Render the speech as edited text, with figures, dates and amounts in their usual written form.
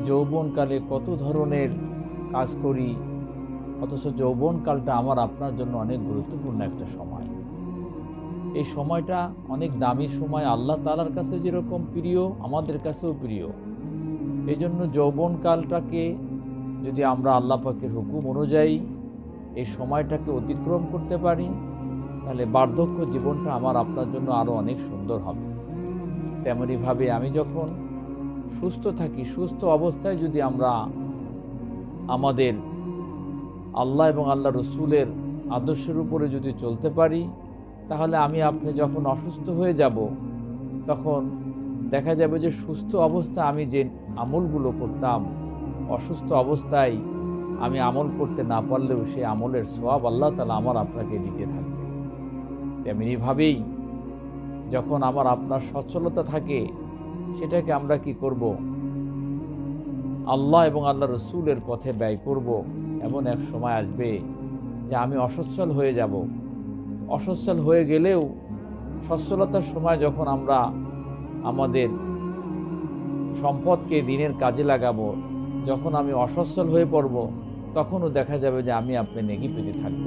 যৌবনকালে কত ধরনের কাজ করি, অথচ যৌবনকালটা আমার আপনার জন্য অনেক গুরুত্বপূর্ণ একটা সময়। এই সময়টা অনেক দামি সময়, আল্লাহ তাআলার কাছে যেরকম প্রিয় আমাদের কাছেও প্রিয়। এই জন্য যৌবনকালটাকে যদি আমরা আল্লাহ পাকের হুকুম অনুযায়ী এই সময়টাকে অতিক্রম করতে পারি, তাহলে বার্ধক্য জীবনটা আমার আপনার জন্য আরও অনেক সুন্দর হবে। তেমনইভাবে আমি যখন সুস্থ থাকি, সুস্থ অবস্থায় যদি আমরা আমাদের আল্লাহ এবং আল্লাহ রসুলের আদর্শের উপরে যদি চলতে পারি, তাহলে আমি আপনি যখন অসুস্থ হয়ে যাব, তখন দেখা যাবে যে সুস্থ অবস্থায় আমি যে আমলগুলো করতাম, অসুস্থ অবস্থায় আমি আমল করতে না পারলেও সেই আমলের সওয়াব আল্লাহ তাআলা আমার আপনাকে দিতে থাকবে। তেমনিভাবেই যখন আমার আপনার সচ্ছলতা থাকে, সেটাকে আমরা কি করব? আল্লাহ এবং আল্লাহ রসুলের পথে ব্যয় করব। এমন এক সময় আসবে যে আমি অসচ্ছল হয়ে যাব। অসচ্ছল হয়ে গেলেও সচ্ছলতার সময় যখন আমরা আমাদের সম্পদকে দিনের কাজে লাগাবো, যখন আমি অসচ্ছল হয়ে পড়ব, তখনও দেখা যাবে যে আমি আপনি নেকি পেতে থাকব।